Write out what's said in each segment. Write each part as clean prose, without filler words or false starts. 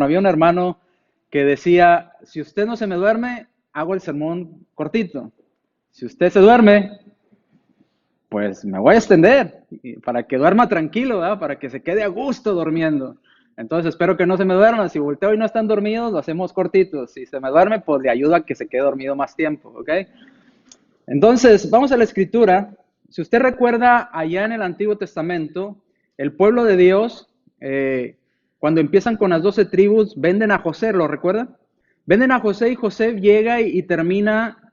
hermano. Había un hermano que decía, si usted no se me duerme, hago el sermón cortito. Si usted se duerme, pues me voy a extender para que duerma tranquilo, ¿verdad? Para que se quede a gusto durmiendo. Entonces espero que no se me duerman. Si volteo y no están dormidos, lo hacemos cortitos. Si se me duerme, pues le ayuda a que se quede dormido más tiempo, ¿ok? Entonces, vamos a la escritura. Si usted recuerda, allá en el Antiguo Testamento, el pueblo de Dios, cuando empiezan con las 12 tribus, venden a José, ¿lo recuerdan? Venden a José y José llega y termina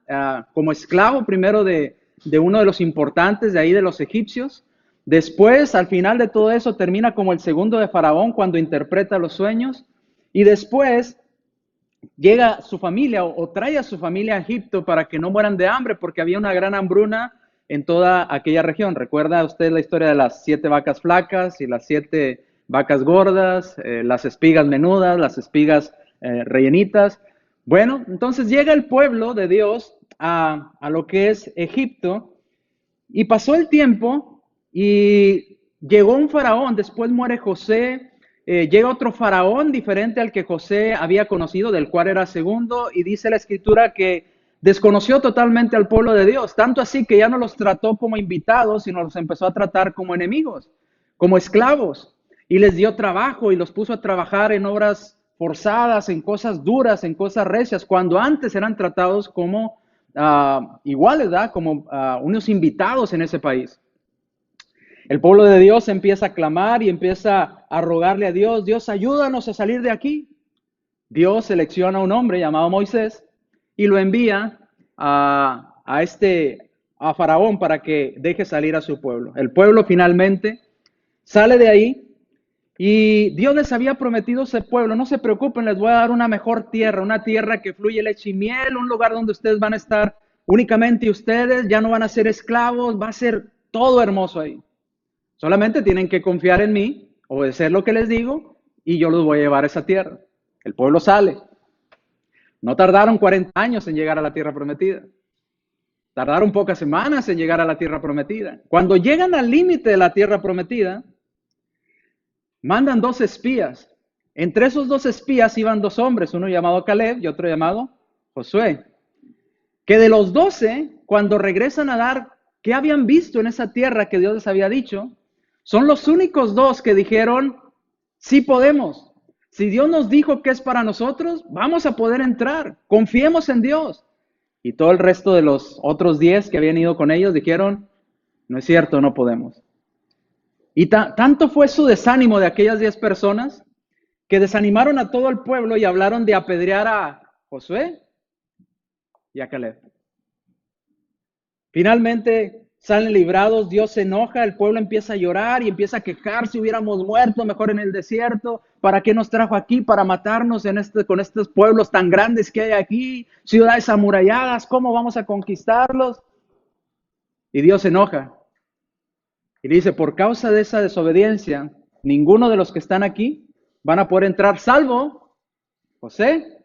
como esclavo primero de uno de los importantes de ahí de los egipcios. Después, al final de todo eso, termina como el segundo de Faraón cuando interpreta los sueños. Y después llega su familia o trae a su familia a Egipto para que no mueran de hambre porque había una gran hambruna en toda aquella región. ¿Recuerda usted la historia de las 7 vacas flacas y las 7 vacas gordas, las espigas menudas, las espigas rellenitas? Bueno, entonces llega el pueblo de Dios a lo que es Egipto y pasó el tiempo y llegó un faraón, después muere José, llega otro faraón diferente al que José había conocido, del cual era segundo, y dice la escritura que desconoció totalmente al pueblo de Dios, tanto así que ya no los trató como invitados, sino los empezó a tratar como enemigos, como esclavos, y les dio trabajo y los puso a trabajar en obras forzadas, en cosas duras, en cosas recias, cuando antes eran tratados como iguales, ¿verdad? Como unos invitados en ese país. El pueblo de Dios empieza a clamar y empieza a rogarle a Dios, Dios, ayúdanos a salir de aquí. Dios selecciona a un hombre llamado Moisés y lo envía a Faraón para que deje salir a su pueblo. El pueblo finalmente sale de ahí y Dios les había prometido a ese pueblo, no se preocupen, les voy a dar una mejor tierra, una tierra que fluye leche y miel, un lugar donde ustedes van a estar únicamente ustedes, ya no van a ser esclavos, va a ser todo hermoso ahí. Solamente tienen que confiar en mí, obedecer lo que les digo y yo los voy a llevar a esa tierra. El pueblo sale. No tardaron 40 años en llegar a la tierra prometida. Tardaron pocas semanas en llegar a la tierra prometida. Cuando llegan al límite de la tierra prometida, mandan 2 espías. Entre esos 2 espías iban 2 hombres, uno llamado Caleb y otro llamado Josué. Que de los 12, cuando regresan a dar qué habían visto en esa tierra que Dios les había dicho, son los únicos 2 que dijeron, sí podemos. Si Dios nos dijo que es para nosotros, vamos a poder entrar. Confiemos en Dios. Y todo el resto de los otros 10 que habían ido con ellos dijeron, no es cierto, no podemos. Y tanto fue su desánimo de aquellas 10 personas que desanimaron a todo el pueblo y hablaron de apedrear a Josué y a Caleb. Finalmente salen librados, Dios se enoja, el pueblo empieza a llorar y empieza a quejarse, hubiéramos muerto mejor en el desierto, ¿para qué nos trajo aquí? Para matarnos con estos pueblos tan grandes que hay aquí, ciudades amuralladas, ¿cómo vamos a conquistarlos? Y Dios se enoja y dice, por causa de esa desobediencia, ninguno de los que están aquí van a poder entrar, salvo Josué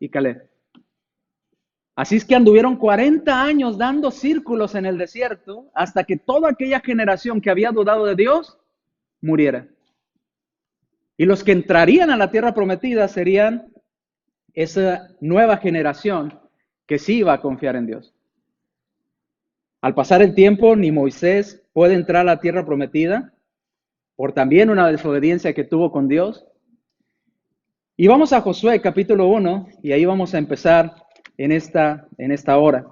y Caleb. Así es que anduvieron 40 años dando círculos en el desierto hasta que toda aquella generación que había dudado de Dios muriera. Y los que entrarían a la tierra prometida serían esa nueva generación que sí iba a confiar en Dios. Al pasar el tiempo, ni Moisés puede entrar a la tierra prometida por también una desobediencia que tuvo con Dios. Y vamos a Josué capítulo 1 y ahí vamos a empezar en esta hora.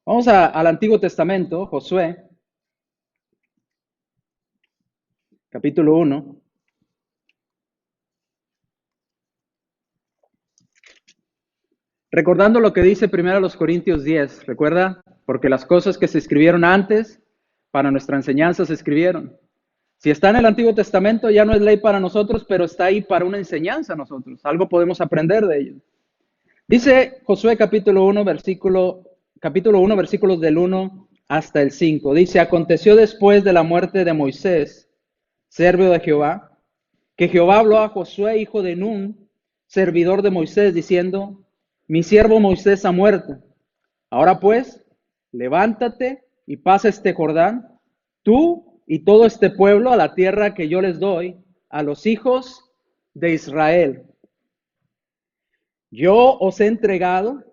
Vamos al Antiguo Testamento, Josué, capítulo 1. Recordando lo que dice primero los Corintios 10, ¿recuerda? Porque las cosas que se escribieron antes, para nuestra enseñanza se escribieron. Si está en el Antiguo Testamento, ya no es ley para nosotros, pero está ahí para una enseñanza a nosotros. Algo podemos aprender de ello. Dice Josué capítulo 1, versículos del 1 hasta el 5. Dice, aconteció después de la muerte de Moisés, siervo de Jehová, que Jehová habló a Josué, hijo de Nun, servidor de Moisés, diciendo, mi siervo Moisés ha muerto. Ahora pues, levántate y pasa este Jordán, tú y todo este pueblo a la tierra que yo les doy, a los hijos de Israel. Yo os he entregado,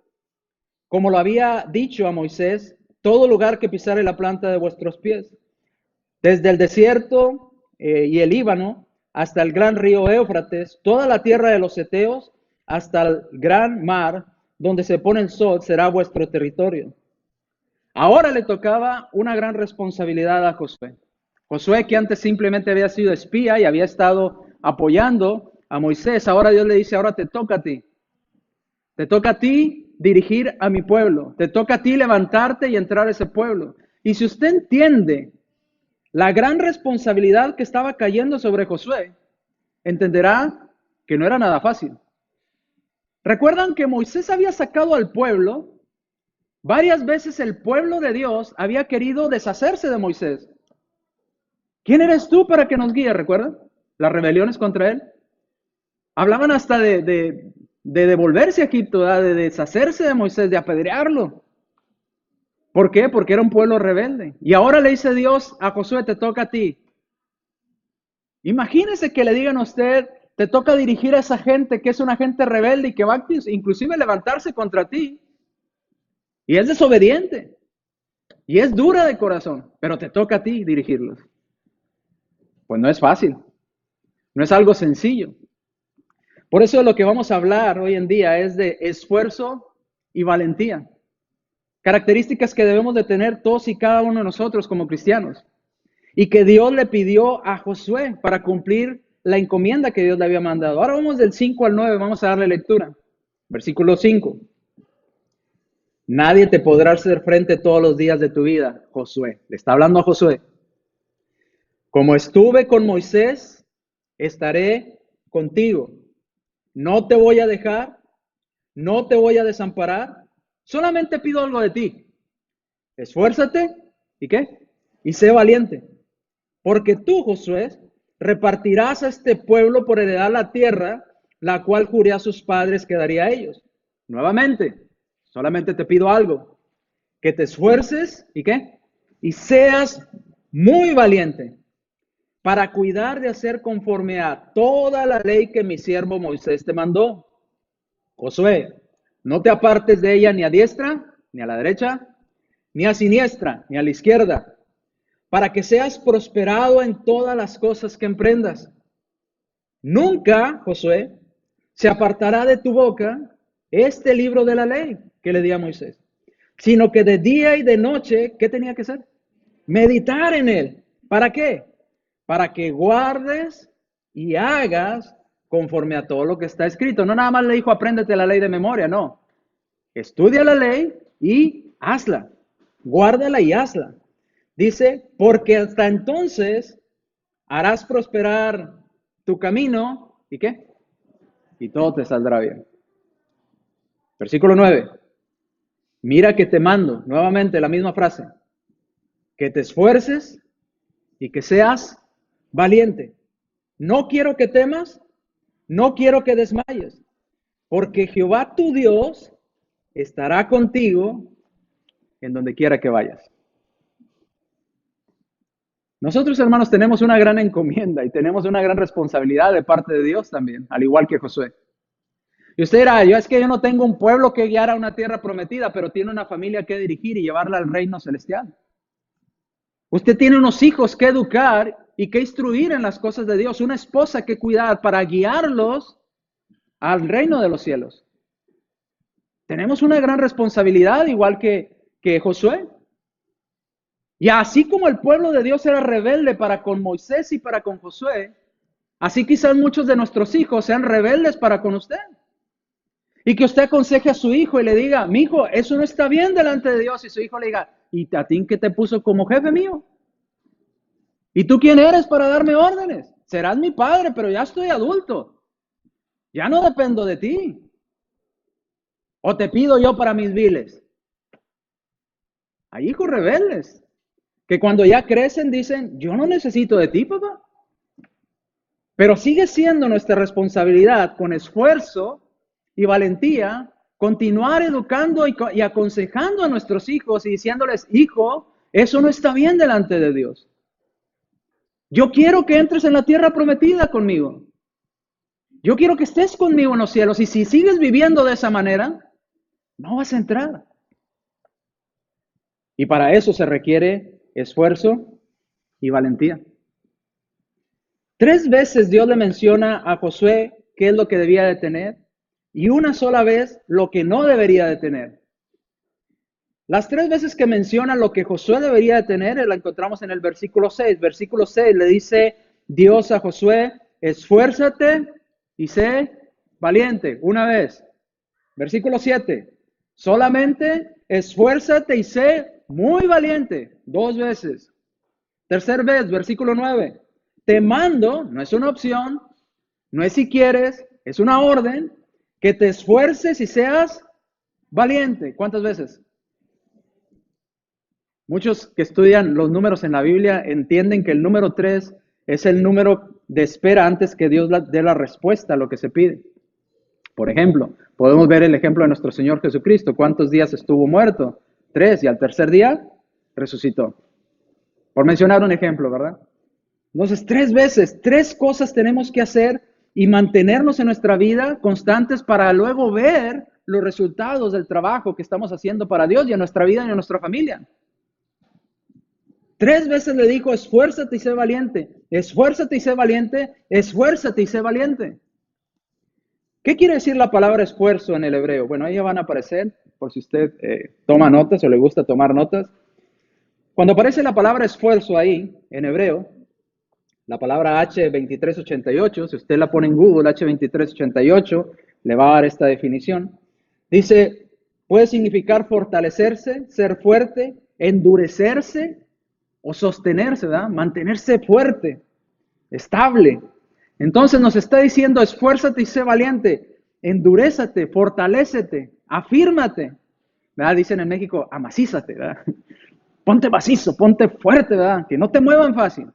como lo había dicho a Moisés, todo lugar que pisare la planta de vuestros pies, desde el desierto y el Líbano hasta el gran río Éufrates, toda la tierra de los heteos, hasta el gran mar, donde se pone el sol, será vuestro territorio. Ahora le tocaba una gran responsabilidad a Josué. Josué, que antes simplemente había sido espía y había estado apoyando a Moisés, ahora Dios le dice, ahora te toca a ti. Te toca a ti dirigir a mi pueblo. Te toca a ti levantarte y entrar a ese pueblo. Y si usted entiende la gran responsabilidad que estaba cayendo sobre Josué, entenderá que no era nada fácil. Recuerdan que Moisés había sacado al pueblo. Varias veces el pueblo de Dios había querido deshacerse de Moisés. ¿Quién eres tú para que nos guíes? ¿Recuerdan? Las rebeliones contra él. Hablaban hasta de devolverse a Egipto, de deshacerse de Moisés, de apedrearlo. ¿Por qué? Porque era un pueblo rebelde. Y ahora le dice Dios a Josué, te toca a ti. Imagínese que le digan a usted, te toca dirigir a esa gente que es una gente rebelde y que va a inclusive levantarse contra ti. Y es desobediente. Y es dura de corazón, pero te toca a ti dirigirlos. Pues no es fácil. No es algo sencillo. Por eso lo que vamos a hablar hoy en día es de esfuerzo y valentía. Características que debemos de tener todos y cada uno de nosotros como cristianos. Y que Dios le pidió a Josué para cumplir la encomienda que Dios le había mandado. Ahora vamos del 5 al 9, vamos a darle lectura. Versículo 5. Nadie te podrá hacer frente todos los días de tu vida, Josué. Le está hablando a Josué. Como estuve con Moisés, estaré contigo. No te voy a dejar, no te voy a desamparar. Solamente pido algo de ti. Esfuérzate, ¿y qué? Y sé valiente. Porque tú, Josué, repartirás a este pueblo por heredar la tierra, la cual juré a sus padres que daría a ellos. Nuevamente, solamente te pido algo. Que te esfuerces, ¿y qué? Y seas muy valiente para cuidar de hacer conforme a toda la ley que mi siervo Moisés te mandó. Josué, no te apartes de ella ni a diestra, ni a la derecha, ni a siniestra, ni a la izquierda, para que seas prosperado en todas las cosas que emprendas. Nunca, Josué, se apartará de tu boca este libro de la ley que le di a Moisés, sino que de día y de noche, ¿qué tenía que hacer? Meditar en él. ¿Para qué? Para que guardes y hagas conforme a todo lo que está escrito. No nada más le dijo, apréndete la ley de memoria, no. Estudia la ley y hazla. Guárdala y hazla. Dice, porque hasta entonces harás prosperar tu camino. ¿Y qué? Y todo te saldrá bien. Versículo 9. Mira que te mando, nuevamente la misma frase, que te esfuerces y que seas valiente. No quiero que temas, no quiero que desmayes, porque Jehová tu Dios estará contigo en donde quiera que vayas. Nosotros, hermanos, tenemos una gran encomienda y tenemos una gran responsabilidad de parte de Dios también, al igual que Josué. Y usted dirá, yo no tengo un pueblo que guiar a una tierra prometida, pero tiene una familia que dirigir y llevarla al reino celestial. Usted tiene unos hijos que educar y que instruir en las cosas de Dios, una esposa que cuidar para guiarlos al reino de los cielos. Tenemos una gran responsabilidad, igual que Josué. Y así como el pueblo de Dios era rebelde para con Moisés y para con Josué, así quizás muchos de nuestros hijos sean rebeldes para con usted. Y que usted aconseje a su hijo y le diga, mi hijo, eso no está bien delante de Dios. Y su hijo le diga, ¿y a ti qué te puso como jefe mío? ¿Y tú quién eres para darme órdenes? Serás mi padre, pero ya estoy adulto. Ya no dependo de ti. ¿O te pido yo para mis viles? Hay hijos rebeldes que cuando ya crecen dicen, yo no necesito de ti, papá. Pero sigue siendo nuestra responsabilidad con esfuerzo y valentía continuar educando y aconsejando a nuestros hijos y diciéndoles, hijo, eso no está bien delante de Dios. Yo quiero que entres en la tierra prometida conmigo. Yo quiero que estés conmigo en los cielos y si sigues viviendo de esa manera, no vas a entrar. Y para eso se requiere esfuerzo y valentía. 3 veces Dios le menciona a Josué qué es lo que debía de tener y una sola vez lo que no debería de tener. Las 3 veces que menciona lo que Josué debería de tener, la encontramos en el versículo 6. Versículo 6 le dice Dios a Josué, esfuérzate y sé valiente. Una vez. Versículo 7, solamente esfuérzate y sé muy valiente. 2 veces. Tercer vez, versículo 9. Te mando, no es una opción, no es si quieres, es una orden, que te esfuerces y seas valiente. ¿Cuántas veces? Muchos que estudian los números en la Biblia entienden que el número 3 es el número de espera antes que Dios dé la respuesta a lo que se pide. Por ejemplo, podemos ver el ejemplo de nuestro Señor Jesucristo. ¿Cuántos días estuvo muerto? 3, y al tercer día resucitó. Por mencionar un ejemplo, ¿verdad? Entonces, 3 veces, 3 cosas tenemos que hacer y mantenernos en nuestra vida constantes para luego ver los resultados del trabajo que estamos haciendo para Dios y en nuestra vida y en nuestra familia. 3 veces le dijo, esfuérzate y sé valiente, esfuérzate y sé valiente, esfuérzate y sé valiente. ¿Qué quiere decir la palabra esfuerzo en el hebreo? Bueno, ahí van a aparecer, por si usted toma notas o le gusta tomar notas. Cuando aparece la palabra esfuerzo ahí, en hebreo, la palabra H2388, si usted la pone en Google, H2388, le va a dar esta definición. Dice, puede significar fortalecerse, ser fuerte, endurecerse o sostenerse, ¿verdad? Mantenerse fuerte, estable. Entonces nos está diciendo, esfuérzate y sé valiente, endurézate, fortalécete, afírmate, ¿verdad? Dicen en México, amacízate, ¿verdad? Ponte macizo, ponte fuerte, ¿verdad? Que no te muevan fácil.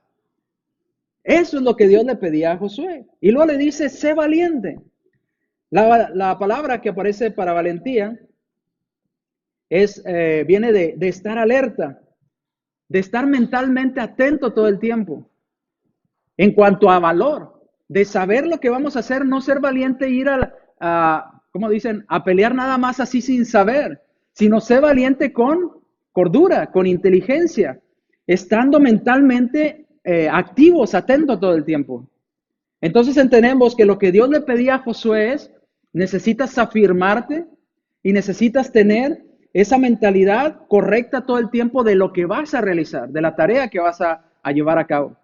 Eso es lo que Dios le pedía a Josué. Y luego le dice, sé valiente. La palabra que aparece para valentía viene de estar alerta, de estar mentalmente atento todo el tiempo. En cuanto a valor, de saber lo que vamos a hacer, no ser valiente e ir ¿cómo dicen? A pelear nada más así sin saber, sino ser valiente con cordura, con inteligencia, estando mentalmente activos, atentos todo el tiempo. Entonces entendemos que lo que Dios le pedía a Josué es, necesitas afirmarte y necesitas tener esa mentalidad correcta todo el tiempo de lo que vas a realizar, de la tarea que vas a llevar a cabo.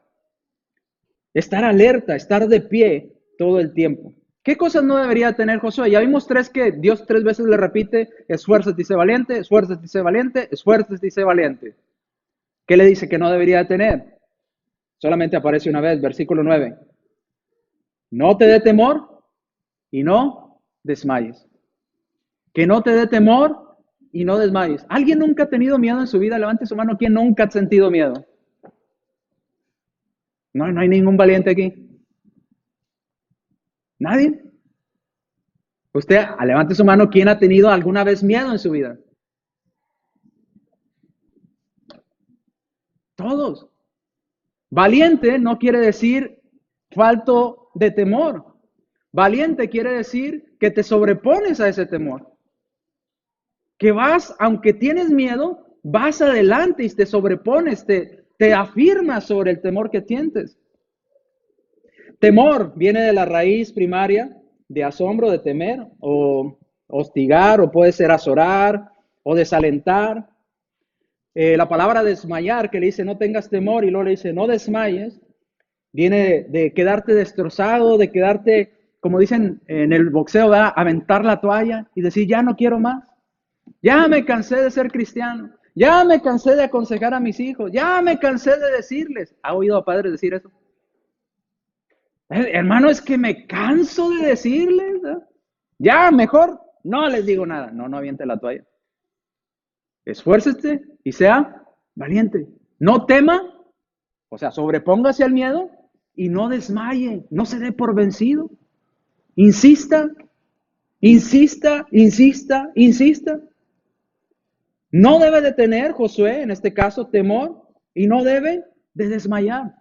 Estar alerta, estar de pie todo el tiempo. ¿Qué cosas no debería tener Josué? Ya vimos 3 que Dios 3 veces le repite, esfuérzate y sé valiente, esfuérzate y sé valiente, esfuérzate y sé valiente. ¿Qué le dice que no debería tener? Solamente aparece una vez, versículo 9. No te dé temor y no desmayes. Que no te dé temor y no desmayes. ¿Alguien nunca ha tenido miedo en su vida? Levante su mano. ¿Quién nunca ha sentido miedo? No hay ningún valiente aquí. ¿Nadie? Usted, levante su mano. ¿Quién ha tenido alguna vez miedo en su vida? Todos. Valiente no quiere decir falto de temor. Valiente quiere decir que te sobrepones a ese temor. Que vas, aunque tienes miedo, vas adelante y te sobrepones, te afirmas sobre el temor que sientes. Temor viene de la raíz primaria de asombro, de temer, o hostigar, o puede ser azorar, o desalentar. La palabra desmayar, que le dice no tengas temor, y luego le dice no desmayes, viene de quedarte destrozado, de quedarte, como dicen en el boxeo, ¿verdad? Aventar la toalla y decir ya no quiero más. Ya me cansé de ser cristiano. Ya me cansé de aconsejar a mis hijos. Ya me cansé de decirles. ¿Ha oído a padres decir eso? Hermano, es que me canso de decirles. ¿No? Ya, mejor no les digo nada. No aviente la toalla. Esfuércese y sea valiente. No tema, o sea, sobrepóngase al miedo y no desmaye. No se dé por vencido. Insista, insista, insista, insista. No debe de tener, Josué, en este caso, temor y no debe de desmayar.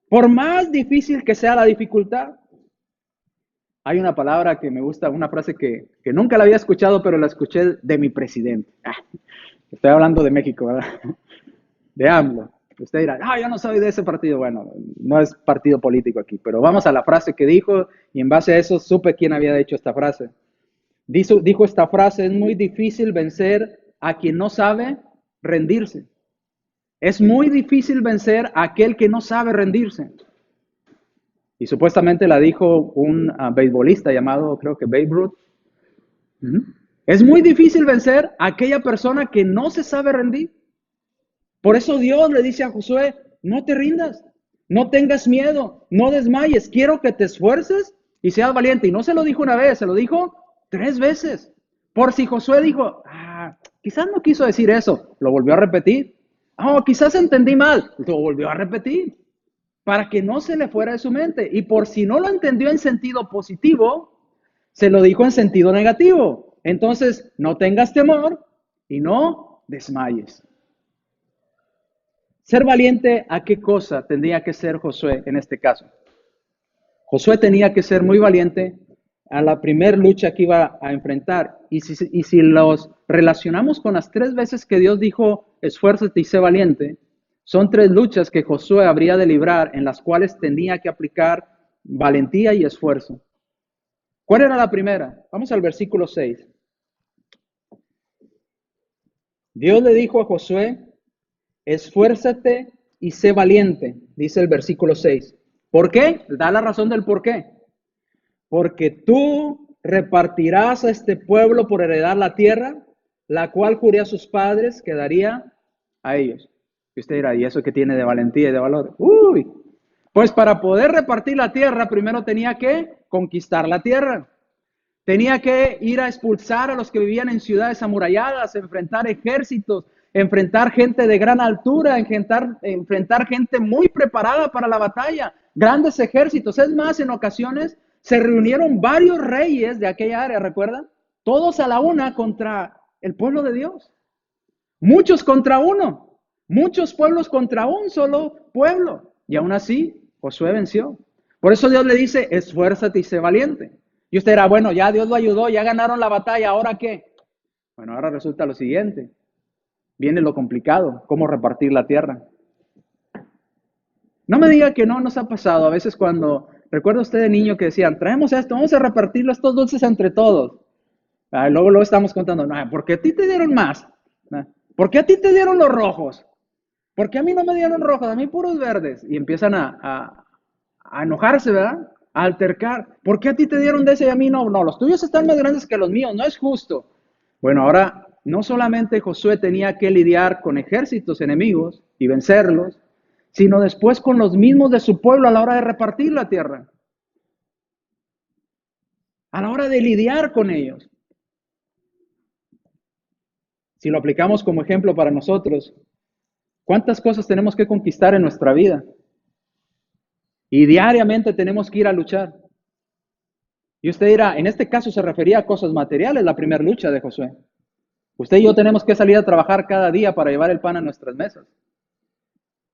Por más difícil que sea la dificultad, Hay una palabra que me gusta, una frase que nunca la había escuchado, pero la escuché de mi presidente. Estoy hablando de México, ¿verdad? De AMLO. Usted dirá, yo no soy de ese partido. Bueno, no es partido político aquí, pero vamos a la frase que dijo y en base a eso supe quién había dicho esta frase. Dijo esta frase: es muy difícil vencer a quien no sabe rendirse. Es muy difícil vencer a aquel que no sabe rendirse. Y supuestamente la dijo un beisbolista llamado, creo que Babe Ruth. Es muy difícil vencer a aquella persona que no se sabe rendir. Por eso Dios le dice a Josué: no te rindas, no tengas miedo, no desmayes, quiero que te esfuerces y seas valiente. Y no se lo dijo una vez, se lo dijo 3 veces. Por si Josué dijo, quizás no quiso decir eso, lo volvió a repetir. Quizás entendí mal, lo volvió a repetir, para que no se le fuera de su mente. Y por si no lo entendió en sentido positivo, se lo dijo en sentido negativo. Entonces, no tengas temor y no desmayes. Ser valiente, ¿a qué cosa tendría que ser Josué en este caso? Josué tenía que ser muy valiente a la primer lucha que iba a enfrentar. Y si los relacionamos con las 3 veces que Dios dijo, esfuérzate y sé valiente, son 3 luchas que Josué habría de librar, en las cuales tenía que aplicar valentía y esfuerzo. ¿Cuál era la primera? Vamos al versículo 6. Dios le dijo a Josué, esfuérzate y sé valiente, dice el versículo 6. ¿Por qué? Da la razón del por qué. Porque tú repartirás a este pueblo por heredar la tierra, la cual juré a sus padres que daría a ellos. Y usted dirá, ¿y eso qué tiene de valentía y de valor? Pues para poder repartir la tierra, primero tenía que conquistar la tierra. Tenía que ir a expulsar a los que vivían en ciudades amuralladas, enfrentar ejércitos, enfrentar gente de gran altura, enfrentar gente muy preparada para la batalla, grandes ejércitos. Es más, en ocasiones se reunieron varios reyes de aquella área, ¿recuerdan? Todos a la una contra el pueblo de Dios. Muchos contra uno, muchos pueblos contra un solo pueblo. Y aún así, Josué venció. Por eso Dios le dice, esfuérzate y sé valiente. Y usted dirá, bueno, ya Dios lo ayudó, ya ganaron la batalla, ¿ahora qué? Bueno, ahora resulta lo siguiente. Viene lo complicado, cómo repartir la tierra. No me diga que no nos ha pasado. A veces recuerda usted de niño que decían, traemos esto, vamos a repartirlo estos dulces entre todos. Luego estamos contando, ¿por qué a ti te dieron más? ¿Por qué a ti te dieron los rojos? ¿Por qué a mí no me dieron rojos? A mí puros verdes. Y empiezan a enojarse, ¿verdad? A altercar. ¿Por qué a ti te dieron de ese y a mí no? No, los tuyos están más grandes que los míos, no es justo. Bueno, ahora no solamente Josué tenía que lidiar con ejércitos enemigos y vencerlos, sino después con los mismos de su pueblo a la hora de repartir la tierra. A la hora de lidiar con ellos. Si lo aplicamos como ejemplo para nosotros, ¿cuántas cosas tenemos que conquistar en nuestra vida? Y diariamente tenemos que ir a luchar. Y usted dirá, en este caso se refería a cosas materiales, la primera lucha de Josué. Usted y yo tenemos que salir a trabajar cada día para llevar el pan a nuestras mesas.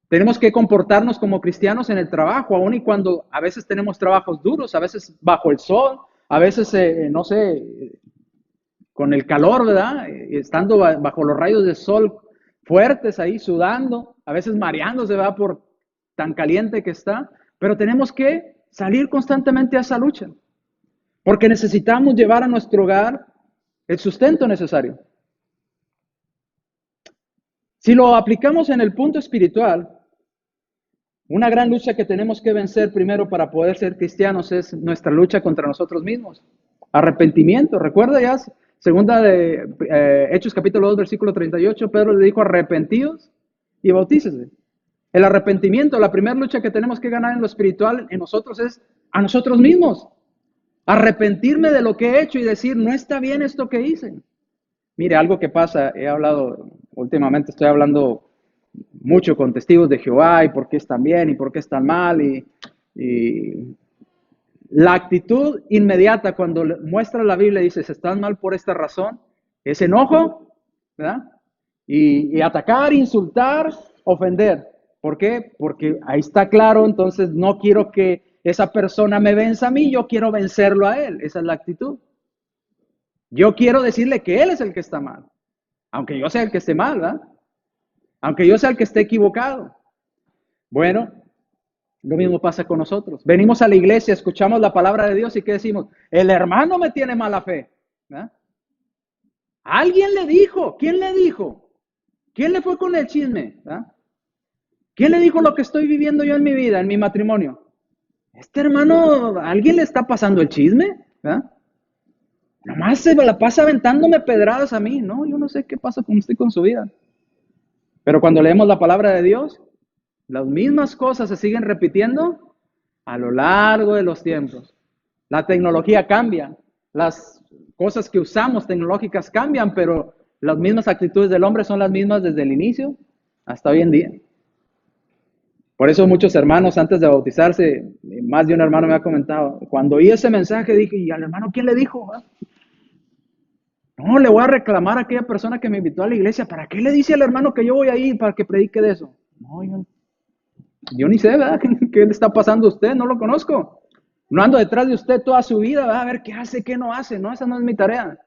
Tenemos que comportarnos como cristianos en el trabajo, aun y cuando a veces tenemos trabajos duros, a veces bajo el sol, a veces, no sé, con el calor, ¿verdad? Estando bajo los rayos del sol fuertes ahí, sudando, a veces mareándose, ¿verdad? Por tan caliente que está. Pero tenemos que salir constantemente a esa lucha, porque necesitamos llevar a nuestro hogar el sustento necesario. Si lo aplicamos en el punto espiritual, una gran lucha que tenemos que vencer primero para poder ser cristianos es nuestra lucha contra nosotros mismos. Arrepentimiento. Recuerda ya, segunda de Hechos capítulo 2, versículo 38, Pedro le dijo, arrepentíos y bautícese. El arrepentimiento, la primera lucha que tenemos que ganar en lo espiritual en nosotros es a nosotros mismos. Arrepentirme de lo que he hecho y decir, no está bien esto que hice. Mire, algo que pasa, últimamente estoy hablando mucho con testigos de Jehová y por qué están bien y por qué están mal. Y la actitud inmediata cuando muestra la Biblia y dices, están mal por esta razón, es enojo, ¿verdad? Y atacar, insultar, ofender. ¿Por qué? Porque ahí está claro, entonces no quiero que esa persona me venza a mí, yo quiero vencerlo a él. Esa es la actitud. Yo quiero decirle que él es el que está mal, aunque yo sea el que esté mal, ¿verdad? Aunque yo sea el que esté equivocado. Bueno, lo mismo pasa con nosotros. Venimos a la iglesia, escuchamos la palabra de Dios y ¿qué decimos? El hermano me tiene mala fe. ¿Verdad? Alguien le dijo. ¿Quién le dijo? ¿Quién le fue con el chisme? ¿Verdad? ¿Quién le dijo lo que estoy viviendo yo en mi vida, en mi matrimonio? Este hermano, ¿alguien le está pasando el chisme? ¿Verdad? Nomás se la pasa aventándome pedradas a mí. No, yo no sé qué pasa con usted con su vida. Pero cuando leemos la palabra de Dios, las mismas cosas se siguen repitiendo a lo largo de los tiempos. La tecnología cambia, las cosas que usamos tecnológicas cambian, pero las mismas actitudes del hombre son las mismas desde el inicio hasta hoy en día. Por eso muchos hermanos antes de bautizarse, más de un hermano me ha comentado, cuando oí ese mensaje dije, ¿y al hermano quién le dijo? No, le voy a reclamar a aquella persona que me invitó a la iglesia. ¿Para qué le dice al hermano que yo voy ahí para que predique de eso? No, yo ni sé, ¿verdad? ¿Qué le está pasando a usted? No lo conozco. No ando detrás de usted toda su vida, ¿verdad? A ver qué hace, qué no hace. No, esa no es mi tarea.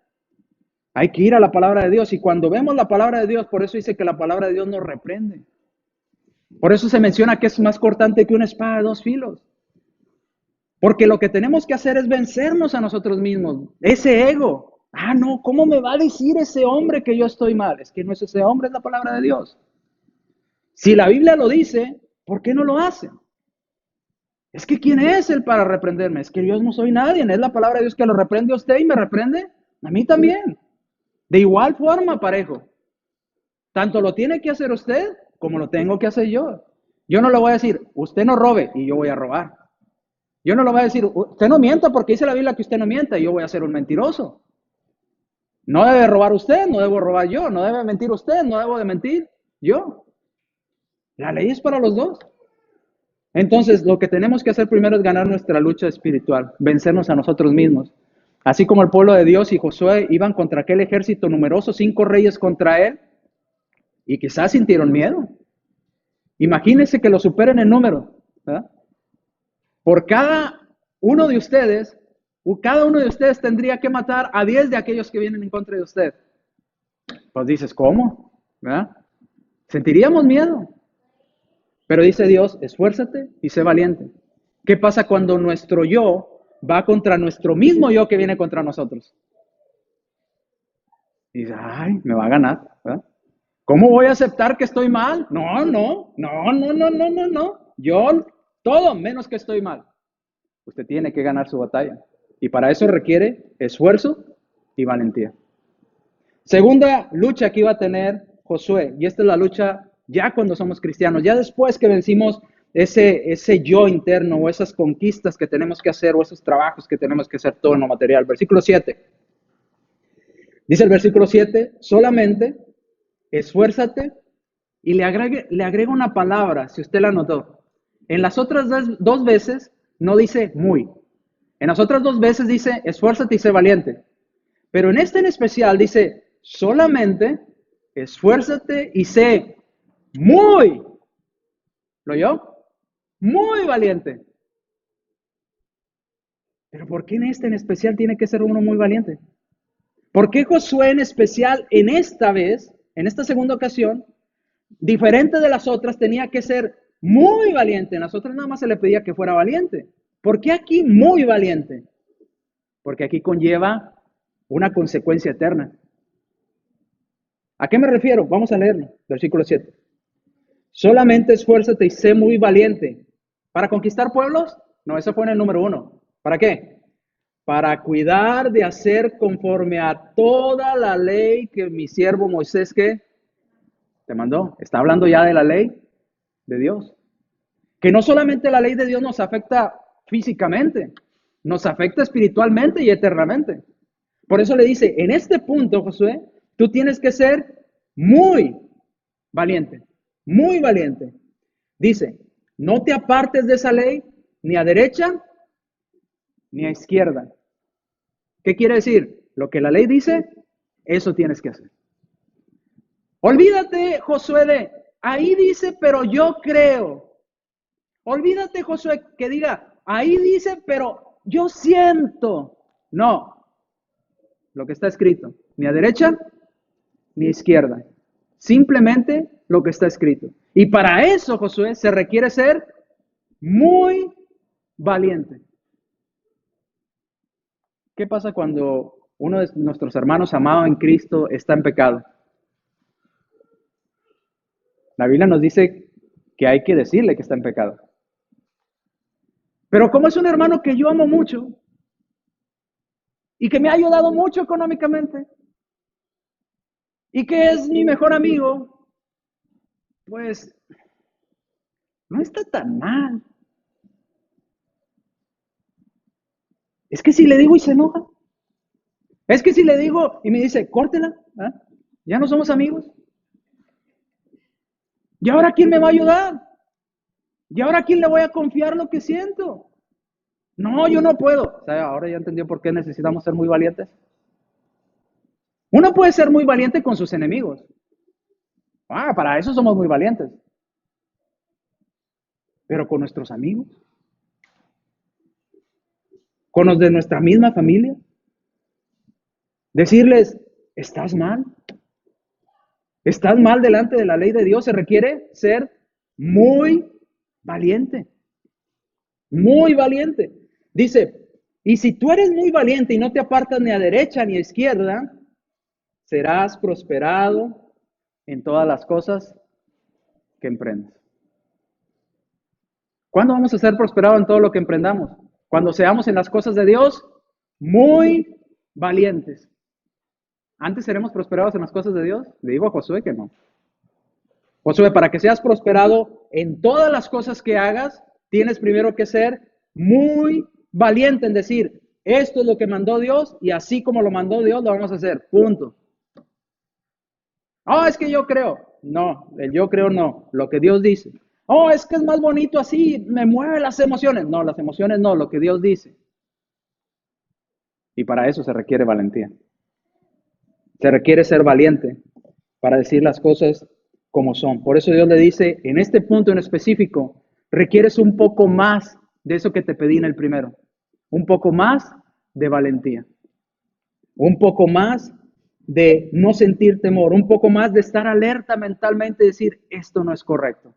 Hay que ir a la palabra de Dios. Y cuando vemos la palabra de Dios, por eso dice que la palabra de Dios nos reprende. Por eso se menciona que es más cortante que una espada de dos filos. Porque lo que tenemos que hacer es vencernos a nosotros mismos. Ese ego. Ah, no, ¿cómo me va a decir ese hombre que yo estoy mal? Es que no es ese hombre, es la palabra de Dios. Si la Biblia lo dice, ¿por qué no lo hace? Es que ¿quién es él para reprenderme? Es que yo no soy nadie, es la palabra de Dios que lo reprende a usted y me reprende a mí también. De igual forma, parejo. Tanto lo tiene que hacer usted como lo tengo que hacer yo. Yo no le voy a decir, usted no robe y yo voy a robar. Yo no le voy a decir, usted no mienta porque dice la Biblia que usted no mienta y yo voy a ser un mentiroso. No debe robar usted, no debo robar yo. No debe mentir usted, no debo de mentir yo. La ley es para los dos. Entonces, lo que tenemos que hacer primero es ganar nuestra lucha espiritual, vencernos a nosotros mismos. Así como el pueblo de Dios y Josué iban contra aquel ejército numeroso, 5 reyes contra él, y quizás sintieron miedo. Imagínense que lo superen en número, ¿verdad? Por cada uno de ustedes tendría que matar a 10 de aquellos que vienen en contra de usted. Pues dices, ¿cómo? ¿Verdad? Sentiríamos miedo. Pero dice Dios, esfuérzate y sé valiente. ¿Qué pasa cuando nuestro yo va contra nuestro mismo yo que viene contra nosotros? Y dice, ay, me va a ganar, ¿verdad? ¿Cómo voy a aceptar que estoy mal? No. Yo todo menos que estoy mal. Usted tiene que ganar su batalla. Y para eso requiere esfuerzo y valentía. Segunda lucha que iba a tener Josué, y esta es la lucha ya cuando somos cristianos, ya después que vencimos ese yo interno o esas conquistas que tenemos que hacer o esos trabajos que tenemos que hacer todo en lo material. Versículo 7. Dice el versículo 7, solamente esfuérzate y le agrega una palabra, si usted la notó. En las otras dos veces no dice muy. En las otras 2 veces dice esfuérzate y sé valiente. Pero en este en especial dice solamente esfuérzate y sé muy, ¿lo oyó? Muy valiente. Pero ¿por qué en este en especial tiene que ser uno muy valiente? ¿Por qué Josué en especial en esta vez, en esta segunda ocasión, diferente de las otras, tenía que ser muy valiente? En las otras nada más se le pedía que fuera valiente. ¿Por qué aquí muy valiente? Porque aquí conlleva una consecuencia eterna. ¿A qué me refiero? Vamos a leerlo, versículo 7. Solamente esfuérzate y sé muy valiente. ¿Para conquistar pueblos? No, eso fue en el número 1. ¿Para qué? Para cuidar de hacer conforme a toda la ley que mi siervo Moisés que te mandó. Está hablando ya de la ley de Dios. Que no solamente la ley de Dios nos afecta físicamente, nos afecta espiritualmente y eternamente. Por eso le dice, en este punto, Josué, tú tienes que ser muy valiente, muy valiente. Dice, no te apartes de esa ley ni a derecha ni a izquierda. ¿Qué quiere decir? Lo que la ley dice, eso tienes que hacer. Olvídate, Josué, ahí dice, pero yo creo. Olvídate, Josué, que diga, ahí dice, pero yo siento. No, lo que está escrito, ni a derecha ni a izquierda. Simplemente lo que está escrito. Y para eso, Josué, se requiere ser muy valiente. ¿Qué pasa cuando uno de nuestros hermanos amados en Cristo está en pecado? La Biblia nos dice que hay que decirle que está en pecado. Pero como es un hermano que yo amo mucho y que me ha ayudado mucho económicamente y que es mi mejor amigo, pues no está tan mal. Es que si le digo y se enoja. Es que si le digo y me dice, córtela, ¿eh? Ya no somos amigos. ¿Y ahora quién me va a ayudar? ¿Y ahora quién le voy a confiar lo que siento? No, yo no puedo. O sea, ahora ya entendió por qué necesitamos ser muy valientes. Uno puede ser muy valiente con sus enemigos. Para eso somos muy valientes. Pero con nuestros amigos, con los de nuestra misma familia, decirles, estás mal. Estás mal delante de la ley de Dios. Se requiere ser muy valiente. Muy valiente. Dice, y si tú eres muy valiente y no te apartas ni a derecha ni a izquierda, serás prosperado en todas las cosas que emprendas. ¿Cuándo vamos a ser prosperados en todo lo que emprendamos? Cuando seamos en las cosas de Dios muy valientes. ¿Antes seremos prosperados en las cosas de Dios? Le digo a Josué que no. Josué, para que seas prosperado en todas las cosas que hagas, tienes primero que ser muy valiente en decir, esto es lo que mandó Dios y así como lo mandó Dios lo vamos a hacer. Punto. Es que yo creo. No, el yo creo no, lo que Dios dice. Es que es más bonito así, me mueve las emociones. No, las emociones no, lo que Dios dice. Y para eso se requiere valentía. Se requiere ser valiente para decir las cosas como son. Por eso Dios le dice, en este punto en específico, requieres un poco más de eso que te pedí en el primero. Un poco más de valentía. Un poco más de no sentir temor. Un poco más de estar alerta mentalmente y decir, esto no es correcto.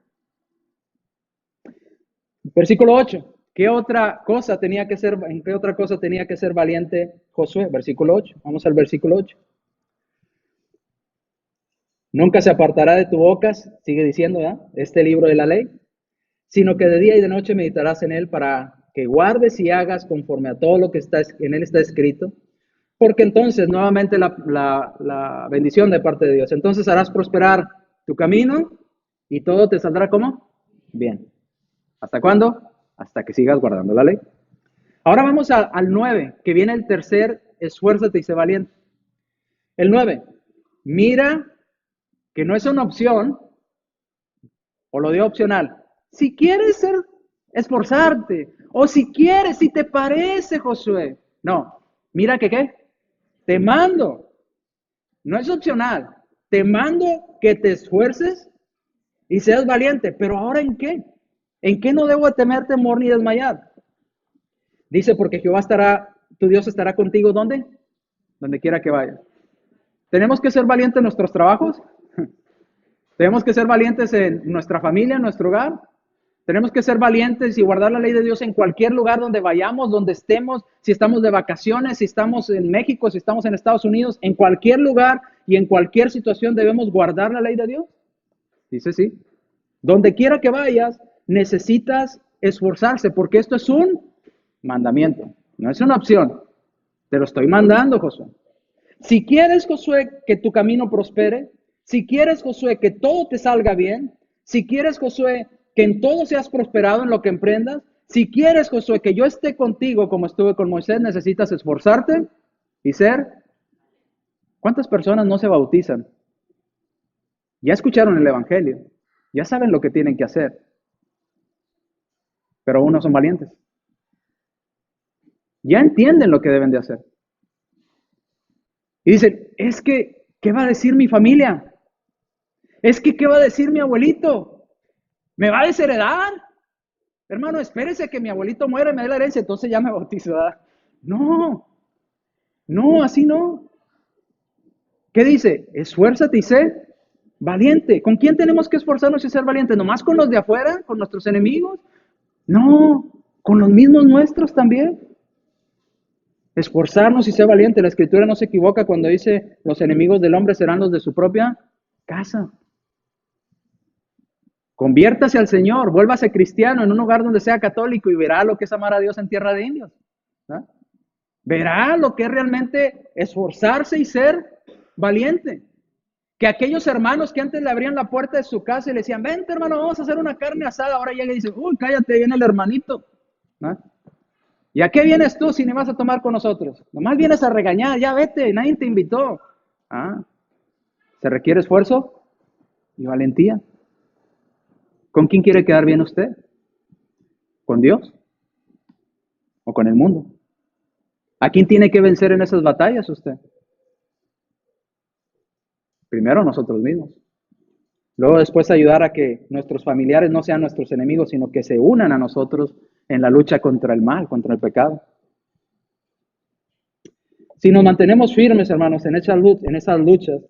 Versículo 8. ¿En qué otra cosa tenía que ser valiente Josué? Versículo 8. Vamos al versículo 8. Nunca se apartará de tu boca, sigue diciendo, este libro de la ley, sino que de día y de noche meditarás en él para que guardes y hagas conforme a todo lo que en él está escrito, porque entonces nuevamente la bendición de parte de Dios. Entonces harás prosperar tu camino y todo te saldrá ¿cómo? Bien. ¿Hasta cuándo? Hasta que sigas guardando la ley. Ahora vamos al 9, que viene el tercer, esfuérzate y sé valiente. El 9, mira que no es una opción, o lo dio opcional. Si quieres esforzarte, o si quieres, si te parece, Josué. No, mira que ¿qué? Te mando. No es opcional. Te mando que te esfuerces y seas valiente. Pero ¿ahora en qué? ¿En qué no debo temer temor ni desmayar? Dice, porque tu Dios estará contigo, ¿dónde? Donde quiera que vayas. ¿Tenemos que ser valientes en nuestros trabajos? ¿Tenemos que ser valientes en nuestra familia, en nuestro hogar? Tenemos que ser valientes y guardar la ley de Dios en cualquier lugar donde vayamos, donde estemos, si estamos de vacaciones, si estamos en México, si estamos en Estados Unidos, en cualquier lugar y en cualquier situación debemos guardar la ley de Dios. Dice sí. Donde quiera que vayas, necesitas esforzarse porque esto es un mandamiento, no es una opción. Te lo estoy mandando, Josué. Si quieres, Josué, que tu camino prospere, si quieres, Josué, que todo te salga bien, si quieres, Josué, que en todo seas prosperado en lo que emprendas, si quieres, Josué, que yo esté contigo como estuve con Moisés, necesitas esforzarte y ser. ¿Cuántas personas no se bautizan? Ya escucharon el Evangelio, ya saben lo que tienen que hacer, pero aún no son valientes. Ya entienden lo que deben de hacer. Y dicen, es que, ¿qué va a decir mi familia? Es que, ¿qué va a decir mi abuelito? ¿Me va a desheredar? Hermano, espérese que mi abuelito muera y me dé la herencia, entonces ya me bautizo, ¿verdad? No, no, así no. ¿Qué dice? Esfuérzate y sé valiente. ¿Con quién tenemos que esforzarnos y ser valientes? ¿Nomás con los de afuera? ¿Con nuestros enemigos? No, con los mismos nuestros también. Esforzarnos y ser valiente. La Escritura no se equivoca cuando dice los enemigos del hombre serán los de su propia casa. Conviértase al Señor, vuélvase cristiano en un lugar donde sea católico y verá lo que es amar a Dios en tierra de indios. ¿Ah? Verá lo que es realmente esforzarse y ser valiente. Que aquellos hermanos que antes le abrían la puerta de su casa y le decían, vente hermano, vamos a hacer una carne asada, ahora llega y dice, uy, cállate, viene el hermanito. ¿Ah? ¿Y a qué vienes tú si ni vas a tomar con nosotros? Nomás vienes a regañar, ya vete, nadie te invitó. ¿Ah? Se requiere esfuerzo y valentía. ¿Con quién quiere quedar bien usted? ¿Con Dios? ¿O con el mundo? ¿A quién tiene que vencer en esas batallas usted? Primero nosotros mismos. Luego después ayudar a que nuestros familiares no sean nuestros enemigos, sino que se unan a nosotros en la lucha contra el mal, contra el pecado. Si nos mantenemos firmes, hermanos, en esas luchas,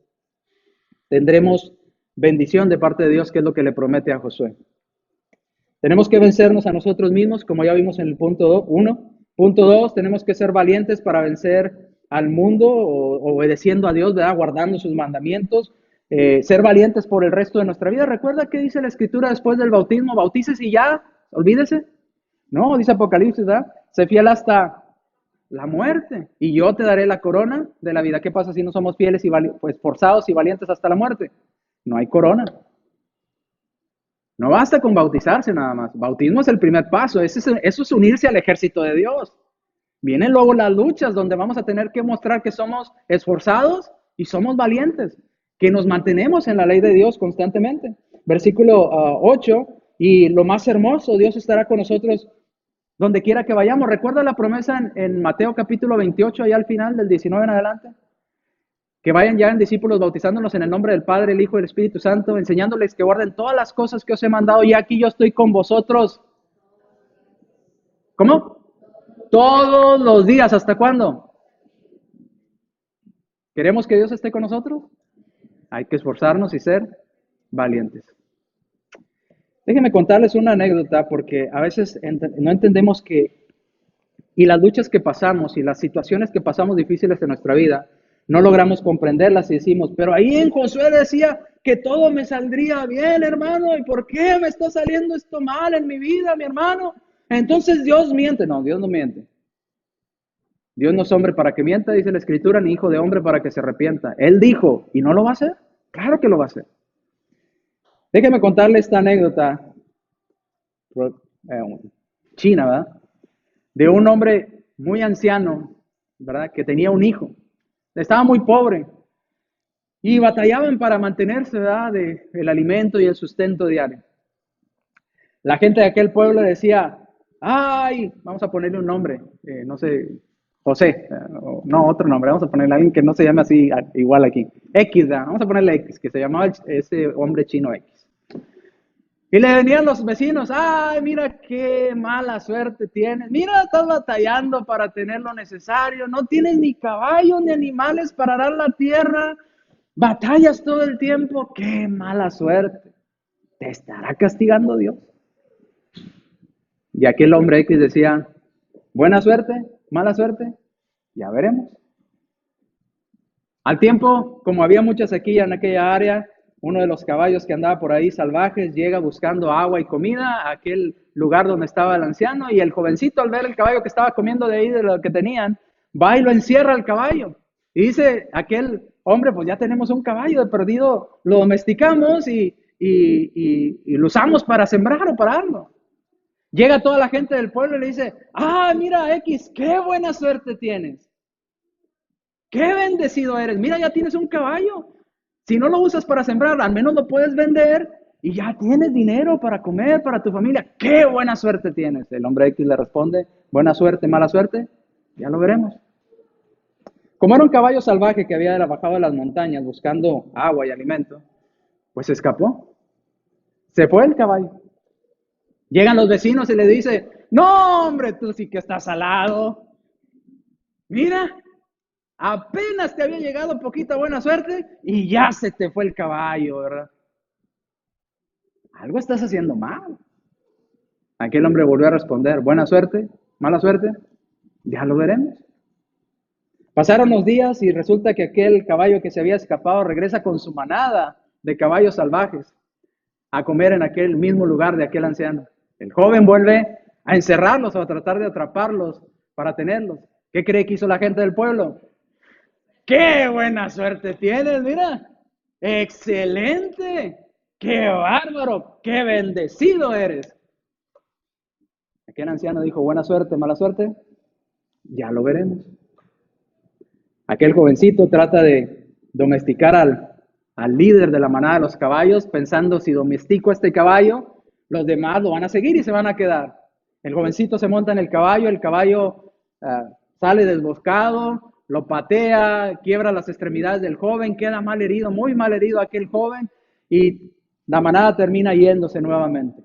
tendremos bendición de parte de Dios, que es lo que le promete a Josué. Tenemos que vencernos a nosotros mismos, como ya vimos en el punto 1. Punto 2, tenemos que ser valientes para vencer al mundo, obedeciendo a Dios, ¿verdad? Guardando sus mandamientos. Ser valientes por el resto de nuestra vida. ¿Recuerda qué dice la Escritura después del bautismo? Bautícese y ya, olvídese. No, dice Apocalipsis, ¿verdad? Sé fiel hasta la muerte y yo te daré la corona de la vida. ¿Qué pasa si no somos fieles y pues forzados y valientes hasta la muerte? No hay corona. No basta con bautizarse nada más. Bautismo es el primer paso. Eso es unirse al ejército de Dios. Vienen luego las luchas donde vamos a tener que mostrar que somos esforzados y somos valientes, que nos mantenemos en la ley de Dios constantemente. Versículo 8, y lo más hermoso, Dios estará con nosotros donde quiera que vayamos. ¿Recuerda la promesa en Mateo capítulo 28, allá al final del 19 en adelante? Que vayan ya en discípulos bautizándonos en el nombre del Padre, el Hijo y el Espíritu Santo, enseñándoles que guarden todas las cosas que os he mandado, y aquí yo estoy con vosotros. ¿Cómo? Todos los días. ¿Hasta cuándo? ¿Queremos que Dios esté con nosotros? Hay que esforzarnos y ser valientes. Déjenme contarles una anécdota, porque a veces no entendemos que, y las luchas que pasamos y las situaciones que pasamos difíciles en nuestra vida, no logramos comprenderlas y decimos, pero ahí en Josué decía que todo me saldría bien, hermano, ¿y por qué me está saliendo esto mal en mi vida, mi hermano? Entonces Dios miente. No, Dios no miente. Dios no es hombre para que mienta, dice la Escritura, ni hijo de hombre para que se arrepienta. Él dijo, ¿y no lo va a hacer? Claro que lo va a hacer. Déjeme contarle esta anécdota china, ¿verdad? De un hombre muy anciano, ¿verdad? Que tenía un hijo. Estaba muy pobre y batallaban para mantenerse, ¿verdad? El alimento y el sustento diario. La gente de aquel pueblo decía, ay, vamos a ponerle un nombre, no sé, José, no, otro nombre, vamos a ponerle a alguien que no se llame así igual aquí. X, ¿verdad? Vamos a ponerle X, que se llamaba ese hombre chino X. Y le venían los vecinos, ay, mira qué mala suerte tienes, mira, estás batallando para tener lo necesario, no tienes ni caballos ni animales para arar la tierra, batallas todo el tiempo, qué mala suerte. ¿Te estará castigando Dios? Y aquel hombre X decía, buena suerte, mala suerte, ya veremos. Al tiempo, como había mucha sequía en aquella área, uno de los caballos que andaba por ahí salvajes llega buscando agua y comida a aquel lugar donde estaba el anciano, y el jovencito, al ver el caballo que estaba comiendo de ahí de lo que tenían, va y lo encierra al caballo. Y dice aquel hombre, pues ya tenemos un caballo de perdido, lo domesticamos y lo usamos para sembrar o para algo. Llega toda la gente del pueblo y le dice, ah, mira X, qué buena suerte tienes. Qué bendecido eres. Mira, ya tienes un caballo. Si no lo usas para sembrar, al menos lo puedes vender y ya tienes dinero para comer, para tu familia. ¡Qué buena suerte tienes! El hombre X le responde, buena suerte, mala suerte, ya lo veremos. Como era un caballo salvaje que había bajado de las montañas buscando agua y alimento, pues se escapó. Se fue el caballo. Llegan los vecinos y le dicen, no, hombre, tú sí que estás salado. Mira, apenas te había llegado poquita buena suerte y ya se te fue el caballo, ¿verdad? Algo estás haciendo mal. Aquel hombre volvió a responder, buena suerte, mala suerte, ya lo veremos. Pasaron los días y resulta que aquel caballo que se había escapado regresa con su manada de caballos salvajes a comer en aquel mismo lugar de aquel anciano. El joven vuelve a encerrarlos o a tratar de atraparlos para tenerlos. ¿Qué cree que hizo la gente del pueblo? ¡Qué buena suerte tienes! Mira, excelente, qué bárbaro, qué bendecido eres. Aquel anciano dijo, buena suerte, mala suerte, ya lo veremos. Aquel jovencito trata de domesticar al líder de la manada de los caballos, pensando si domestico a este caballo, los demás lo van a seguir y se van a quedar. El jovencito se monta en el caballo sale desbocado, lo patea, quiebra las extremidades del joven, queda mal herido, muy mal herido aquel joven, y la manada termina yéndose nuevamente.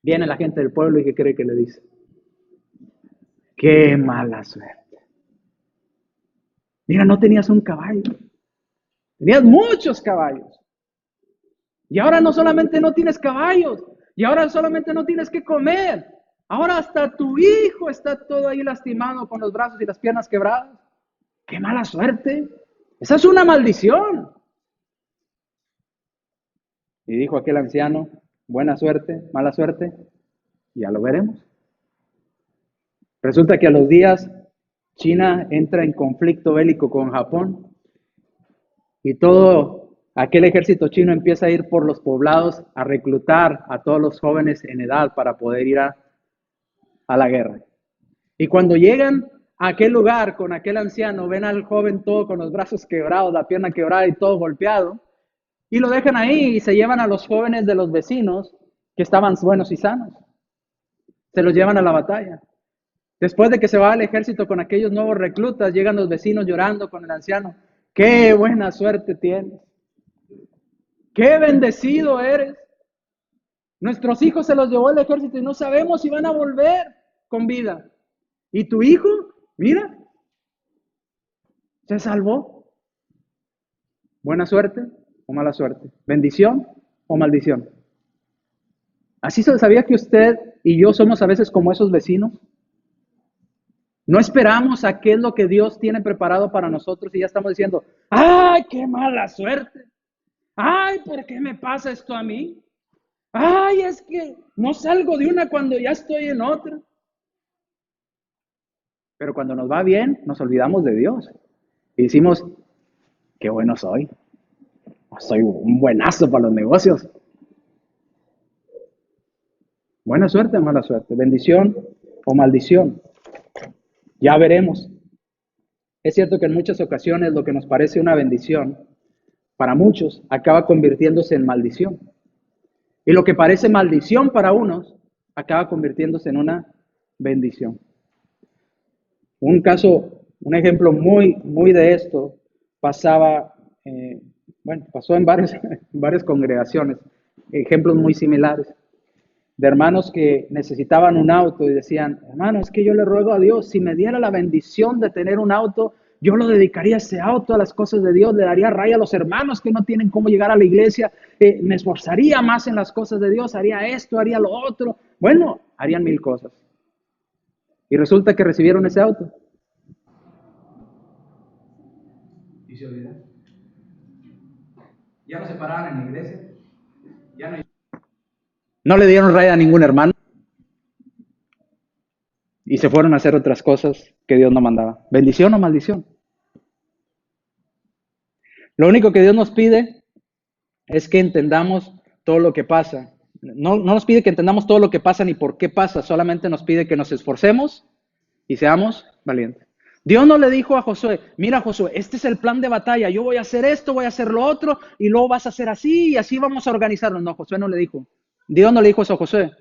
Viene la gente del pueblo y ¿qué cree que le dice? ¡Qué mala suerte! Mira, no tenías un caballo, tenías muchos caballos. Y ahora no solamente no tienes caballos, y ahora solamente no tienes que comer. Ahora hasta tu hijo está todo ahí lastimado con los brazos y las piernas quebradas. ¡Qué mala suerte! Esa es una maldición. Y dijo aquel anciano, buena suerte, mala suerte, ya lo veremos. Resulta que a los días China entra en conflicto bélico con Japón y todo aquel ejército chino empieza a ir por los poblados a reclutar a todos los jóvenes en edad para poder ir a la guerra. Y cuando llegan a aquel lugar con aquel anciano, ven al joven todo con los brazos quebrados, la pierna quebrada y todo golpeado, y lo dejan ahí y se llevan a los jóvenes de los vecinos que estaban buenos y sanos. Se los llevan a la batalla. Después de que se va el ejército con aquellos nuevos reclutas, llegan los vecinos llorando con el anciano. ¡Qué buena suerte tienes! ¡Qué bendecido eres! Nuestros hijos se los llevó el ejército y no sabemos si van a volver con vida. ¿Y tu hijo? Mira, se salvó. ¿Buena suerte o mala suerte? ¿Bendición o maldición? ¿Así sabía que usted y yo somos a veces como esos vecinos? No esperamos a qué es lo que Dios tiene preparado para nosotros y ya estamos diciendo, ¡ay, qué mala suerte! ¡Ay, ¿por qué me pasa esto a mí? ¡Ay, es que no salgo de una cuando ya estoy en otra! Pero cuando nos va bien, nos olvidamos de Dios y decimos, ¡qué bueno soy! Soy un buenazo para los negocios. Buena suerte o mala suerte, bendición o maldición. Ya veremos. Es cierto que en muchas ocasiones lo que nos parece una bendición, para muchos, acaba convirtiéndose en maldición. Y lo que parece maldición para unos, acaba convirtiéndose en una bendición. Un ejemplo muy de esto, pasó en varias congregaciones, ejemplos muy similares, de hermanos que necesitaban un auto y decían, hermano, es que yo le ruego a Dios, si me diera la bendición de tener un auto, yo lo dedicaría ese auto a las cosas de Dios, le daría raya a los hermanos que no tienen cómo llegar a la iglesia, me esforzaría más en las cosas de Dios, haría esto, haría lo otro. Bueno, harían 1000 cosas. Y resulta que recibieron ese auto. Y se olvidaron. Ya no se paraban en la iglesia. No le dieron raya a ningún hermano. Y se fueron a hacer otras cosas que Dios no mandaba. ¿Bendición o maldición? Lo único que Dios nos pide es que entendamos todo lo que pasa. No nos pide que entendamos todo lo que pasa ni por qué pasa, solamente nos pide que nos esforcemos y seamos valientes. Dios no le dijo a Josué, mira Josué, este es el plan de batalla, yo voy a hacer esto, voy a hacer lo otro, y luego vas a hacer así, y así vamos a organizarnos. No, Josué no le dijo. Dios no le dijo eso a Josué.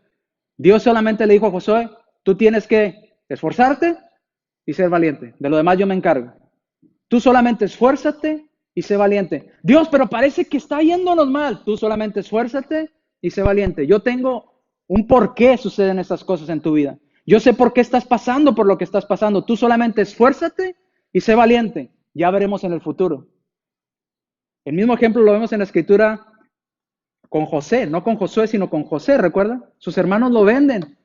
Dios solamente le dijo a Josué, tú tienes que esforzarte y ser valiente. De lo demás yo me encargo. Tú solamente esfuérzate y sé valiente. Dios, pero parece que está yéndonos mal. Tú solamente esfuérzate y sé valiente. Yo tengo un por qué suceden estas cosas en tu vida. Yo sé por qué estás pasando por lo que estás pasando. Tú solamente esfuérzate y sé valiente. Ya veremos en el futuro. El mismo ejemplo lo vemos en la escritura con José, no con Josué, sino con José, ¿recuerda? Sus hermanos lo venden.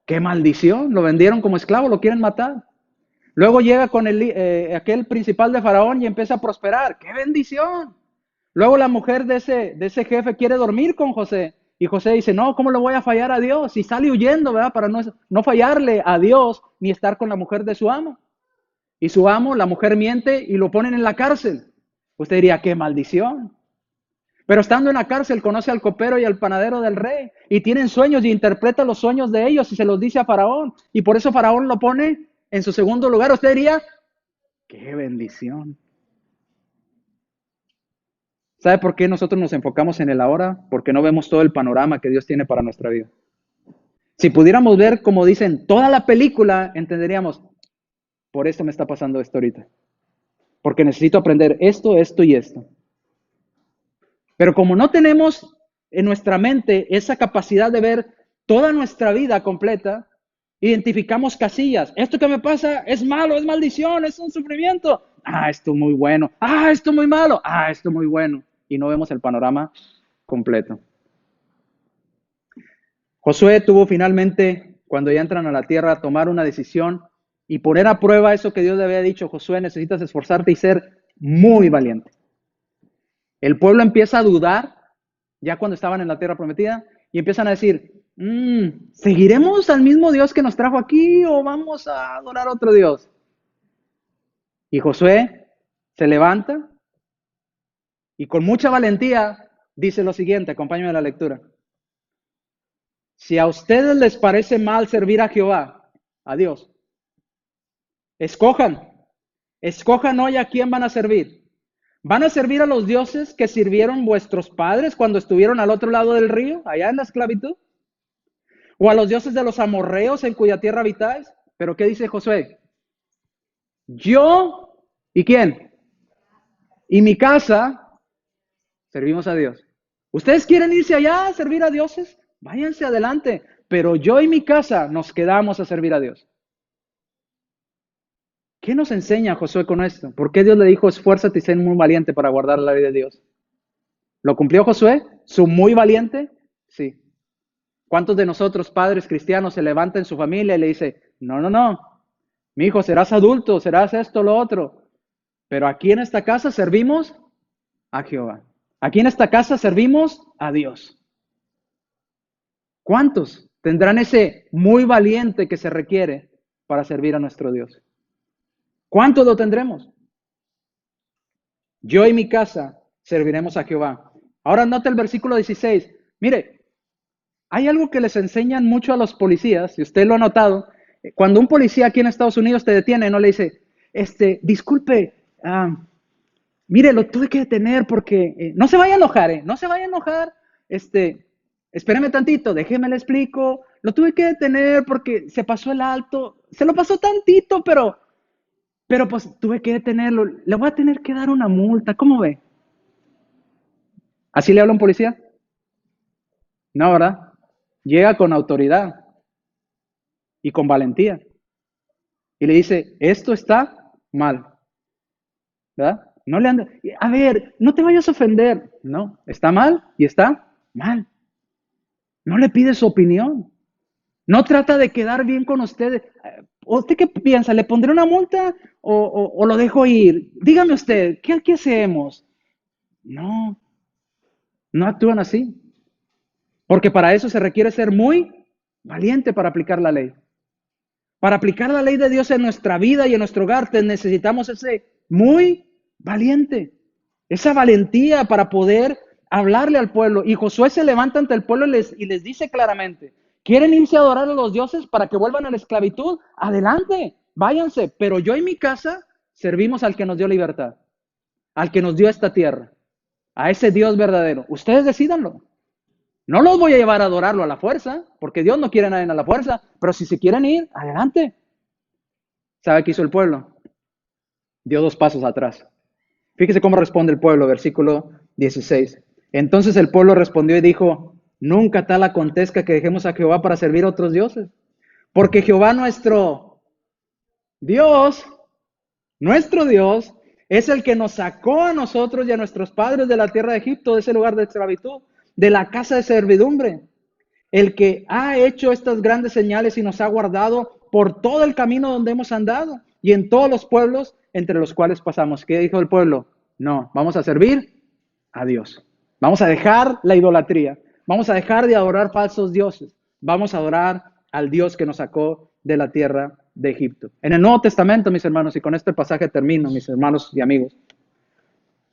¡Qué maldición! Lo vendieron como esclavo, lo quieren matar. Luego llega con aquel principal de Faraón y empieza a prosperar. ¡Qué bendición! Luego la mujer de ese jefe quiere dormir con José. Y José dice, no, ¿cómo le voy a fallar a Dios? Y sale huyendo, ¿verdad? Para no fallarle a Dios ni estar con la mujer de su amo. Y su amo, la mujer miente y lo ponen en la cárcel. Usted diría, ¡qué maldición! Pero estando en la cárcel conoce al copero y al panadero del rey. Y tienen sueños y interpreta los sueños de ellos y se los dice a Faraón. Y por eso Faraón lo pone en su segundo lugar. Usted diría, ¡qué bendición! ¿Sabe por qué nosotros nos enfocamos en el ahora? Porque no vemos todo el panorama que Dios tiene para nuestra vida. Si pudiéramos ver, como dicen, toda la película, entenderíamos, por esto me está pasando esto ahorita. Porque necesito aprender esto, esto y esto. Pero como no tenemos en nuestra mente esa capacidad de ver toda nuestra vida completa, identificamos casillas. Esto que me pasa es malo, es maldición, es un sufrimiento. Ah, esto muy bueno. Ah, esto muy malo. Ah, esto muy bueno. Y no vemos el panorama completo. Josué tuvo finalmente, cuando ya entran a la tierra, tomar una decisión y poner a prueba eso que Dios le había dicho. Josué, necesitas esforzarte y ser muy valiente. El pueblo empieza a dudar, ya cuando estaban en la tierra prometida, y empiezan a decir, ¿seguiremos al mismo Dios que nos trajo aquí o vamos a adorar a otro Dios? Y Josué se levanta y con mucha valentía dice lo siguiente, acompáñame a la lectura. Si a ustedes les parece mal servir a Jehová, a Dios, escojan hoy a quién van a servir. ¿Van a servir a los dioses que sirvieron vuestros padres cuando estuvieron al otro lado del río, allá en la esclavitud? ¿O a los dioses de los amorreos en cuya tierra habitáis? ¿Pero qué dice Josué? Yo, ¿y quién? Y mi casa, servimos a Dios. ¿Ustedes quieren irse allá a servir a dioses? Váyanse adelante. Pero yo y mi casa nos quedamos a servir a Dios. ¿Qué nos enseña Josué con esto? ¿Por qué Dios le dijo, esfuérzate y sé muy valiente para guardar la ley de Dios? ¿Lo cumplió Josué? ¿Su muy valiente? Sí. ¿Cuántos de nosotros, padres cristianos, se levantan en su familia y le dice, no, mi hijo, serás adulto, serás esto, lo otro? Pero aquí en esta casa servimos a Jehová. Aquí en esta casa servimos a Dios. ¿Cuántos tendrán ese muy valiente que se requiere para servir a nuestro Dios? ¿Cuántos lo tendremos? Yo y mi casa serviremos a Jehová. Ahora nota el versículo 16. Mire, hay algo que les enseñan mucho a los policías, y usted lo ha notado. Cuando un policía aquí en Estados Unidos te detiene, no le dice, disculpe, mire, lo tuve que detener porque, no se vaya a enojar, no se vaya a enojar, espéreme tantito, déjeme le explico, lo tuve que detener porque se pasó el alto, se lo pasó tantito, pero pues tuve que detenerlo, le voy a tener que dar una multa, ¿cómo ve? ¿Así le habla un policía? No, ¿verdad? Llega con autoridad y con valentía y le dice, esto está mal, ¿verdad? No le anda, a ver, no te vayas a ofender, no, está mal y está mal. No le pide su opinión. No trata de quedar bien con ustedes. ¿Usted qué piensa? ¿Le pondré una multa o lo dejo ir? Dígame usted, ¿qué hacemos? No, no actúan así. Porque para eso se requiere ser muy valiente para aplicar la ley. Para aplicar la ley de Dios en nuestra vida y en nuestro hogar, necesitamos ese muy valiente. Esa valentía para poder hablarle al pueblo. Y Josué se levanta ante el pueblo y les dice claramente, ¿quieren irse a adorar a los dioses para que vuelvan a la esclavitud? Adelante, váyanse. Pero yo y mi casa servimos al que nos dio libertad, al que nos dio esta tierra, a ese Dios verdadero. Ustedes decídanlo. No los voy a llevar a adorarlo a la fuerza, porque Dios no quiere a nadie a la fuerza, pero si se quieren ir, adelante. ¿Sabe qué hizo el pueblo? Dio 2 pasos atrás. Fíjese cómo responde el pueblo, versículo 16. Entonces el pueblo respondió y dijo, Nunca tal acontezca que dejemos a Jehová para servir a otros dioses. Porque Jehová Dios, nuestro Dios, es el que nos sacó a nosotros y a nuestros padres de la tierra de Egipto, de ese lugar de esclavitud, de la casa de servidumbre. El que ha hecho estas grandes señales y nos ha guardado por todo el camino donde hemos andado y en todos los pueblos entre los cuales pasamos. ¿Qué dijo el pueblo? No, vamos a servir a Dios. Vamos a dejar la idolatría. Vamos a dejar de adorar falsos dioses. Vamos a adorar al Dios que nos sacó de la tierra de Egipto. En el Nuevo Testamento, mis hermanos, y con este pasaje termino, mis hermanos y amigos.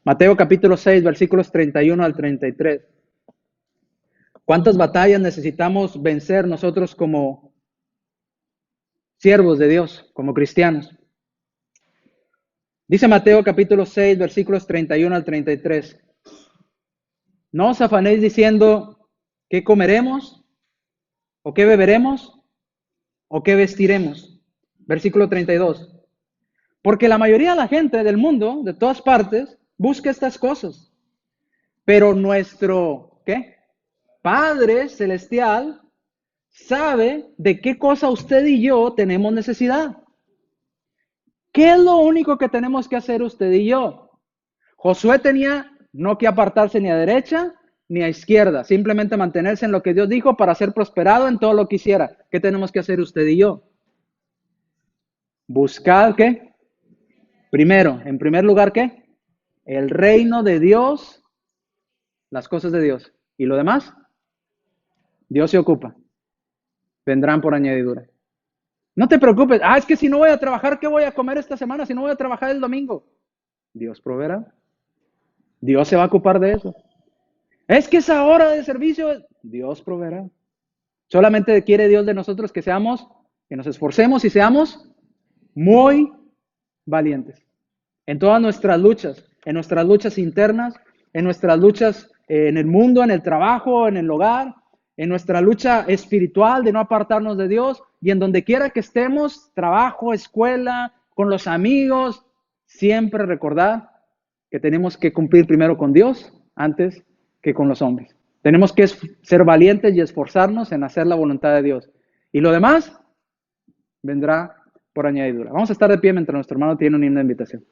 Mateo capítulo 6, versículos 31 al 33. ¿Cuántas batallas necesitamos vencer nosotros como siervos de Dios, como cristianos? Dice Mateo capítulo 6, versículos 31 al 33. No os afanéis diciendo, ¿qué comeremos? ¿O qué beberemos? ¿O qué vestiremos? Versículo 32. Porque la mayoría de la gente del mundo, de todas partes, busca estas cosas. Pero nuestro, ¿qué? Padre Celestial sabe de qué cosa usted y yo tenemos necesidad. ¿Qué es lo único que tenemos que hacer usted y yo? Josué tenía no que apartarse ni a derecha ni a izquierda, simplemente mantenerse en lo que Dios dijo para ser prosperado en todo lo que hiciera. ¿Qué tenemos que hacer usted y yo? Buscar, ¿qué? Primero, en primer lugar, ¿qué? El reino de Dios, las cosas de Dios. ¿Y lo demás? Dios se ocupa. Vendrán por añadidura. No te preocupes. Es que si no voy a trabajar, ¿qué voy a comer esta semana? Si no voy a trabajar el domingo. Dios proveerá. Dios se va a ocupar de eso. Es que esa hora de servicio, Dios proveerá. Solamente quiere Dios de nosotros que nos esforcemos y seamos muy valientes. En todas en nuestras luchas internas, en nuestras luchas en el mundo, en el trabajo, en el hogar, en nuestra lucha espiritual de no apartarnos de Dios y en donde quiera que estemos, trabajo, escuela, con los amigos, siempre recordar que tenemos que cumplir primero con Dios antes que con los hombres. Tenemos que ser valientes y esforzarnos en hacer la voluntad de Dios. Y lo demás vendrá por añadidura. Vamos a estar de pie mientras nuestro hermano tiene un himno de invitación.